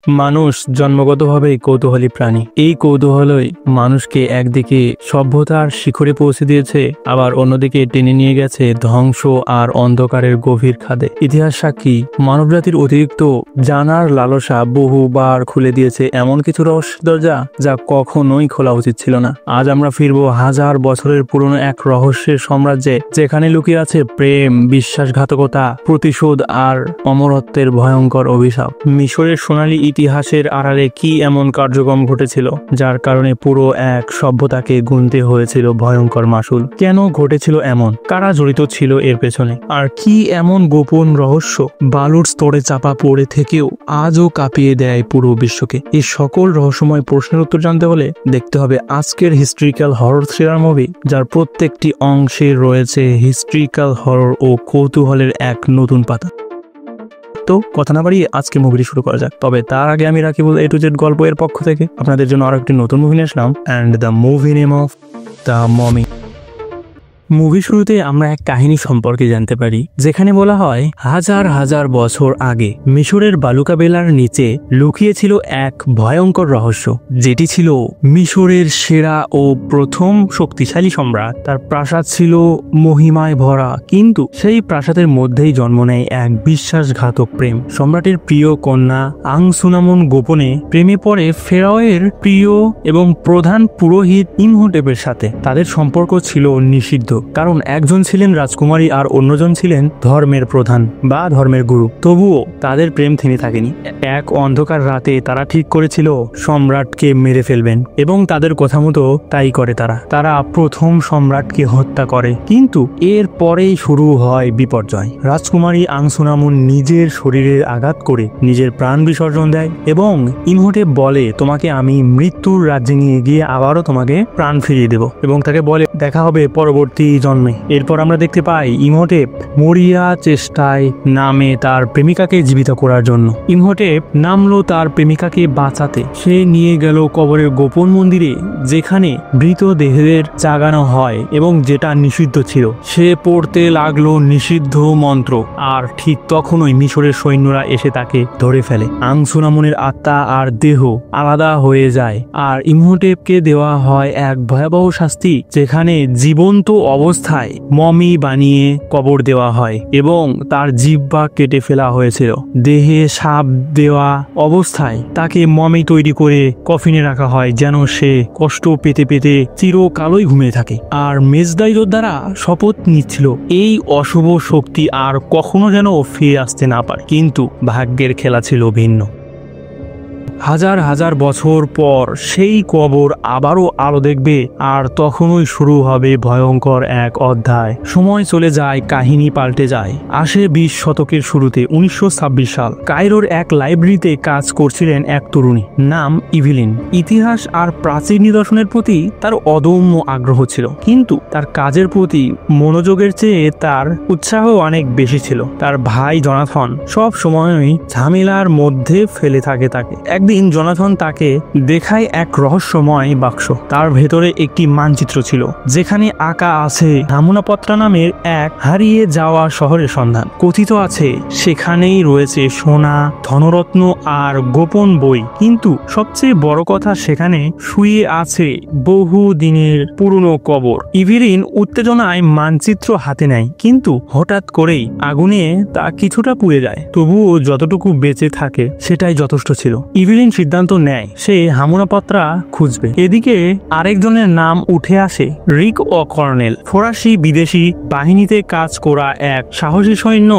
মানুষ জন্মগতভাবেই কৌতূহলী প্রাণী। এই কৌতূহলই মানুষকে একদিকে সভ্যতার শিখরে পৌঁছে দিয়েছে, আবার অন্যদিকে টেনে নিয়ে গেছে ধ্বংস আর অন্ধকারের গভীর খাদে। ইতিহাস সাক্ষী, মানবজাতির অতিরিক্ত জানার লালসা বহুবার খুলে দিয়েছে এমন কিছু রহস্য দরজা যা কখনোই খোলা উচিত ছিল না। আজ আমরা ফিরবো হাজার বছরের পুরনো এক রহস্যের সাম্রাজ্যে, যেখানে লুকিয়ে আছে প্রেম, বিশ্বাসঘাতকতা, প্রতিশোধ আর অমরত্বের ভয়ঙ্কর অভিশাপ। মিশরের সোনালী ইতিহাসের আড়ালে কি এমন কার্যক্রম ঘটেছিল যার কারণে পুরো এক সভ্যতাকে গুনতে হয়েছিল ভয়ঙ্কর মাসুল? কেন ঘটেছিল এমন? কারা জড়িত ছিল এর পেছনে? আর কি এমন গোপন রহস্য বালুর স্তরে চাপা পড়ে থেকেও আজও কাঁপিয়ে দেয় পুরো বিশ্বকে? এই সকল রহস্যময় প্রশ্নের উত্তর জানতে হলে দেখতে হবে আজকের হিস্ট্রিক্যাল হরর থ্রিলার মুভি, যার প্রত্যেকটি অংশে রয়েছে হিস্ট্রিক্যাল হরর ও কৌতূহলের এক নতুন পাতা। তো কথা না বাড়িয়ে আজকে মুভিটি শুরু করা যাক। তবে তার আগে আমি রাকিবুল A to Z গল্প এর পক্ষ থেকে আপনাদের জন্য আরো একটি নতুন মুভি নিয়ে আসলাম, and the movie name of the Mummy. Movie শুরুতে আমরা এক কাহিনী সম্পর্কে জানতে পারি, যেখানে বলা হয় হাজার হাজার বছর আগে মিশরের বালুকা বেলার নিচে লুকিয়ে ছিল এক ভয়ঙ্কর রহস্য, যেটি ছিল মিশরের সেরা ও প্রথম শক্তিশালী সম্রাট। তার প্রাসাদ ছিল মহিমায় ভরা, কিন্তু সেই প্রাসাদের মধ্যেই জন্ম নেয় এক বিশ্বাসঘাতক প্রেম। সম্রাটের প্রিয় কন্যা আংসুনামুন গোপনে প্রেমে পড়ে ফেরাওয়ের প্রিয় এবং প্রধান পুরোহিত ইমহোটেপের সাথে। তাদের সম্পর্ক ছিল নিষিদ্ধ, কারণ একজন ছিলেন রাজকুমারী আর অন্যজন ছিলেন ধর্মের প্রধান বা ধর্মের গুরু। তবুও তাদের প্রেম থেমে থাকেনি। এক অন্ধকার রাতে তারা ঠিক করেছিল সম্রাটকে মেরে ফেলবেন, এবং তাদের কথা মতো তাই করে তারা প্রথম সম্রাটকে হত্যা করে। কিন্তু এর পরেই শুরু হয় বিপর্যয়। রাজকুমারী আংসুনামুন নিজের শরীরে আঘাত করে নিজের প্রাণ বিসর্জন দেয়, এবং ইমহোটেপ বলে, তোমাকে আমি মৃত্যুর রাজ্যে নিয়ে গিয়ে আবারও তোমাকে প্রাণ ফিরিয়ে দেব, এবং তাকে বলে দেখা হবে পরবর্তী জন্মে। এরপর আমরা দেখতে পাই ইমহোটেপ মরিয়া চেষ্টায় নামে তার প্রেমিকাকে জীবিত করার জন্য। ইমহোটেপ নামলো তার প্রেমিকাকে বাঁচাতে। সে নিয়ে গেল কবরের গোপন মন্দিরে, যেখানে মৃতদেহের জাগানো হয় এবং যেটা নিষিদ্ধ ছিল। সে পড়তে লাগলো নিষিদ্ধ মন্ত্র, আর ঠিক তখনই মিশরের সৈন্যরা এসে তাকে ধরে ফেলে। আংসুনামুনের আত্মা আর দেহ আলাদা হয়ে যায়, আর ইমহোটেপকে দেওয়া হয় এক ভয়াবহ শাস্তি, যেখানে জীবন্ত অবস্থায় মমি বানিয়ে কবর দেওয়া হয় এবং তার জিহ্বা কেটে ফেলা হয়েছিল। দেহে সাপ দেওয়া অবস্থায় তাকে মমি তৈরি করে কফিনে রাখা হয়, যেন সে কষ্ট পেতে পেতে চিরকালই ঘুমিয়ে থাকে। আর মেজদাই যোদ্ধারা শপথ নিচ্ছিল এই অশুভ শক্তি আর কখনো যেন ফিরে আসতে না পারে। কিন্তু ভাগ্যের খেলা ছিল ভিন্ন। হাজার হাজার বছর পর সেই কবর আবারও আলো দেখবে, আর তখনই শুরু হবে ভয়ঙ্কর এক অধ্যায়। সময় চলে যায়, কাহিনী পাল্টে যায়। আসে 20 শতকের শুরুতে 1926 সাল। কায়রোর এক লাইব্রেরিতে কাজ করছিলেন এক তরুণী, নাম ইভিলিন। ইতিহাস আর প্রাচীন নিদর্শনের প্রতি তার অদম্য আগ্রহ ছিল, কিন্তু তার কাজের প্রতি মনোযোগের চেয়ে তার উৎসাহ অনেক বেশি ছিল। তার ভাই জনাথন সব সময়ই ঝামেলার মধ্যে ফেলে থাকে তাকে। একদিন জনাথন তাকে দেখায় এক রহস্যময় বাক্স। তার ভেতরে একটি মানচিত্র ছিল, যেখানে আঁকা আছে হামুনাপত্রা নামের এক হারিয়ে যাওয়া শহরের সন্ধান। কথিত আছে সেখানেই রয়েছে সোনা, ধনরত্ন আর গোপন বই, কিন্তু সবচেয়ে বড় কথা, সেখানে শুয়ে আছে বহু দিনের পুরনো কবর। ইভিলিন উত্তেজনায় মানচিত্র হাতে নেয়, কিন্তু হঠাৎ করেই আগুনে তা কিছুটা পুড়ে যায়। তবুও যতটুকু বেঁচে থাকে সেটাই যথেষ্ট ছিল। ইভিলিন সিদ্ধান্ত নেয় সে হামুনাপত্রা খুঁজবে। এদিকে আরেকজনের নাম উঠে আসে, রিক অ'কর্নেল। ফরাসি বিদেশি বাহিনীতে কাজ করা এক সাহসী সৈন্য।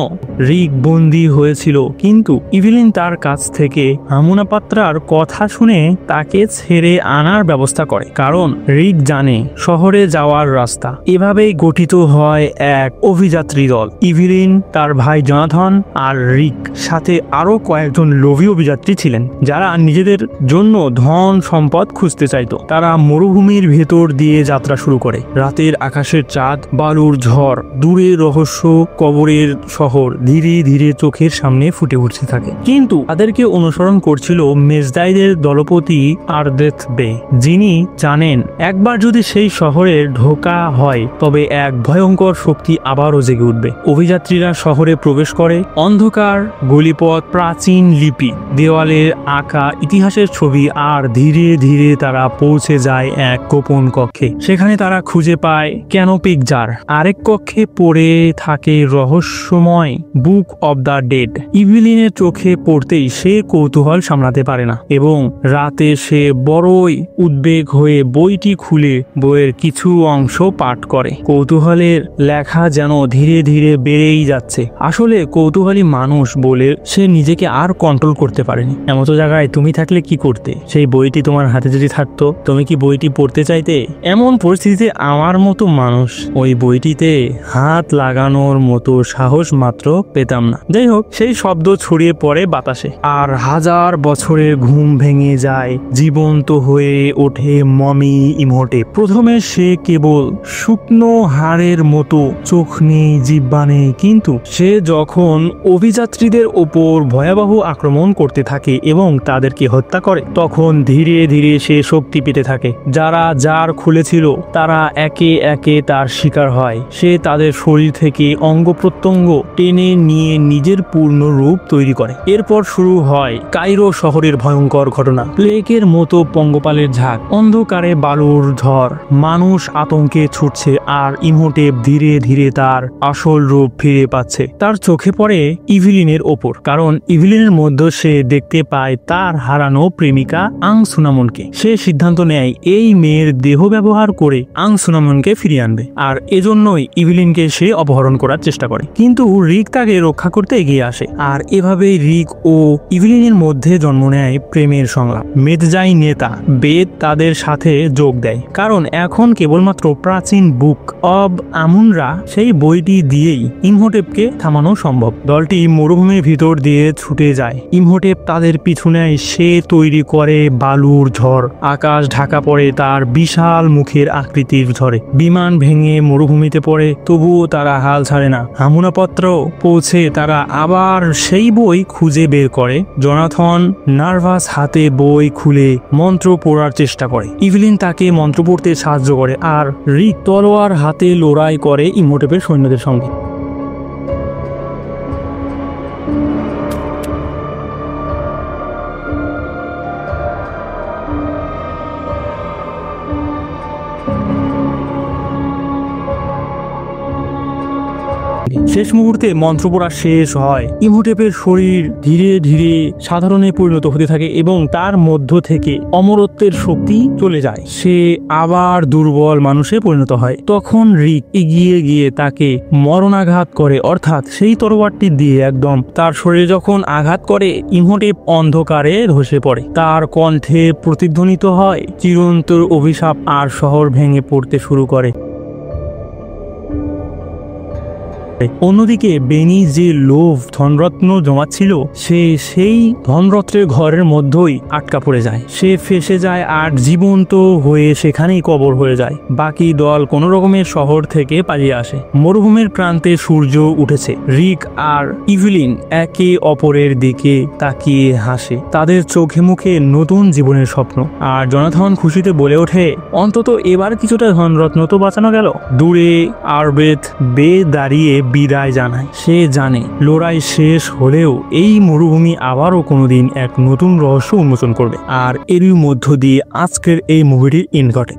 রিক বন্দী হয়েছিল, কিন্তু ইভিলিন তার কাছ থেকে হামুনাপত্রার কথা শুনে তাকে ছেড়ে আনার ব্যবস্থা করে, কারণ রিক জানে শহরে যাওয়ার রাস্তা। এভাবেই গঠিত হয় এক অভিযাত্রী দল। ইভিলিন, তার ভাই জনাথন আর রিক, সাথে আরো কয়েকজন লোভী অভিযাত্রী ছিলেন, যারা নিজেদের জন্য ধন সম্পদ খুঁজতে চাইতো। তারা মরুভূমির ভেতর দিয়ে যাত্রা শুরু করে। রাতের আকাশের চাঁদ, বালুর ঝড়, দূরের রহস্য কবরের শহর ধীরে ধীরে চোখের সামনে ফুটে উঠতে থাকে। কিন্তু তাদেরকে অনুসরণ করছিল মেজদাইদের দলপতি আরদেথ বে, যিনি জানেন একবার যদি সেই শহরে ঢোকা হয় তবে এক ভয়ঙ্কর শক্তি আবারও জেগে উঠবে। অভিযাত্রীরা শহরে প্রবেশ করে। অন্ধকার গলিপথ, প্রাচীন লিপি, দেওয়ালের আঁকা ইতিহাসের ছবি, আর ধীরে ধীরে তারা পৌঁছে যায় এক গোপন কক্ষে। সেখানে তারা খুঁজে পায় ক্যানোপিক জার। আরেক কক্ষে পড়ে থাকে রহস্যময় বুক অব দ্য ডেড। ইভিলিনের চোখে পড়তেই সে কৌতূহল সামলাতে পারে না এবং রাতে সে বড়ই উদ্বেগ হয়ে বইটি খুলে বইয়ের কিছু অংশ পাঠ করে। কৌতূহলের লেখা যেন ধীরে ধীরে বেড়েই যাচ্ছে। আসলে কৌতূহলী মানুষ বলে সে নিজেকে আর কন্ট্রোল করতে পারেনি। এমতো জায়গায় তুমি থাকলে কি করতে? সেই বইটি তোমার হাতে যদি থাকতো, তুমি কি বইটি পড়তে চাইতে? এমন পরিস্থিতিতে আমার মতো মানুষ ওই বইটিতে হাত লাগানোর মতো সাহস মাত্র পেতাম না। যাই হোক, সেই শব্দ ছড়িয়ে পড়ে বাতাসে, আর হাজার বছরের ঘুম ভেঙে যায়। জীবন্ত হয়ে ওঠে মমি ইমহোটেপ। প্রথমে সে কেবল শুকনো হাড়ের মতো, চোখ নেই, জিহ্বা নেই, কিন্তু সে যখন অভিযাত্রীদের ওপর ভয়াবহ আক্রমণ করতে থাকে এবং তাদেরকে হত্যা করে, তখন ধীরে ধীরে সে শক্তি পেতে থাকে। যারা জার খুলেছিল তারা একে একে তার শিকার হয়। সে তাদের শরীর থেকে অঙ্গ প্রত্যঙ্গ টেনে নিয়ে নিজের পূর্ণ রূপ তৈরি করে। এরপর শুরু হয় কায়রো শহরের ভয়ঙ্কর ঘটনা। প্লেগের মতো পঙ্গপালের ঝাঁক, অন্ধকারে বালুর ঝড়, মানুষ আতঙ্কে ছুটছে, আর ইমহোটেপ ধীরে ধীরে তার আসল রূপ ফিরে পাচ্ছে। তার চোখে পড়ে ইভিলিনের ওপর, কারণ ইভিলিনের মধ্যে সে দেখতে পায় তার হারানো প্রেমিকা আং সুনামনকে। সে সিদ্ধান্ত নেয় এই মেয়ের দেহ ব্যবহার করে আং সুনামনকে ফিরিয়ে আনবে, আর এজন্যই ইভিলিনকে সে অপহরণ করার চেষ্টা করে। কিন্তু রিক তাকে রক্ষা করতে এগিয়ে আসে, আর এভাবেই রিক ও ইভিলিনের মধ্যে জন্ম নেয় প্রেমের সংলাপ। মেদজাই নেতা বেদ তাদের সাথে যোগ দেয়, কারণ এখন কেবলমাত্র প্রাচীন বুক অব আমুনরা সেই বইটি দিয়েই ইমহোটেপকে থামানো সম্ভব। দলটি মরুভূমির ভিতর দিয়ে ছুটে যায়। ইমহোটেপ তাদের পিছু নেয়। সে তৈরি করে বালুর ঝড়। আকাশ ঢাকা পড়ে তার বিশাল মুখের আকৃতির ঝড়ে। বিমান ভেঙে মরুভূমিতে পড়ে, তবুও তারা হাল ছাড়ে না। হামুনাপত্র পৌঁছে তারা আবার সেই বই খুঁজে বের করে। জোনাথন নার্ভাস হাতে বই খুলে মন্ত্র পড়ার চেষ্টা করে। ইভলিন তাকে মন্ত্র পড়তে সাহায্য করে, আর রিক তলোয়ার হাতে লড়াই করে ইমহোটেপের সৈন্যদের সঙ্গে। শেষ মুহূর্তে মন্ত্র পড়া শেষ হয়। ইমহোটেপের শরীর ধীরে ধীরে সাধারণে পরিণত হতে থাকে এবং তার মধ্য থেকে অমরত্বের শক্তি চলে যায়। সে আবার দুর্বল মানুষে পরিণত হয়। তখন রিক এগিয়ে গিয়ে তাকে মরণাঘাত করে, অর্থাৎ সেই তরোয়ারটি দিয়ে একদম তার শরীরে যখন আঘাত করে, ইমহোটেপ অন্ধকারে ধসে পড়ে। তার কণ্ঠে প্রতিধ্বনিত হয় চিরন্তর অভিশাপ, আর শহর ভেঙে পড়তে শুরু করে। অন্যদিকে বেনি যে লোভ ধনরত্ন জমাচ্ছিল, সে সেই ধনরত্নের ঘরের মধ্যেই আটকা পড়ে যায়। সে ফেসে যায় আর জীবন্ত হয়ে সেখানেই কবর হয়ে যায়। বাকি দল কোন রকমের শহর থেকে পালিয়ে আসে। মরুভূমির প্রান্তে সূর্য উঠেছে। রিক আর ইভিলিন একে অপরের দিকে তাকিয়ে হাসে, তাদের চোখে মুখে নতুন জীবনের স্বপ্ন। আর জোনাথন খুশিতে বলে ওঠে, অন্তত এবার কিছুটা ধনরত্ন তো বাঁচানো গেল। দূরে আরবেথ বে দাঁড়িয়ে বিদায় জানায়। সে জানে লড়াই শেষ হলেও এই মরুভূমি আবারও কোনোদিন এক নতুন রহস্য উন্মোচন করবে। আর এরই মধ্য দিয়ে আজকের এই মুভিটির এন্ড ঘটে।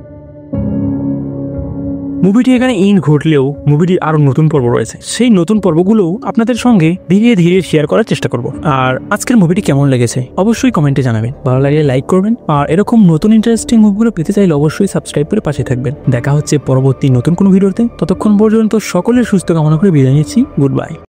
মুভিটি এখানে ইন ঘটলেও মুভিটির আরো নতুন পর্ব রয়েছে। সেই নতুন পর্বগুলো আপনাদের সঙ্গে ধীরে ধীরে শেয়ার করার চেষ্টা করব। আর আজকের মুভিটি কেমন লেগেছে অবশ্যই কমেন্টে জানাবেন। ভালো লাগলে লাইক করবেন, আর এরকম নতুন ইন্টারেস্টিং মুভিগুলো পেতে চাইলে অবশ্যই সাবস্ক্রাইব করে পাশে থাকবেন। দেখা হচ্ছে পরবর্তী নতুন কোনো ভিডিওতে। ততক্ষণ পর্যন্ত সকলের সুস্থ কামনা করে বিদায় নিচ্ছি। Good bye.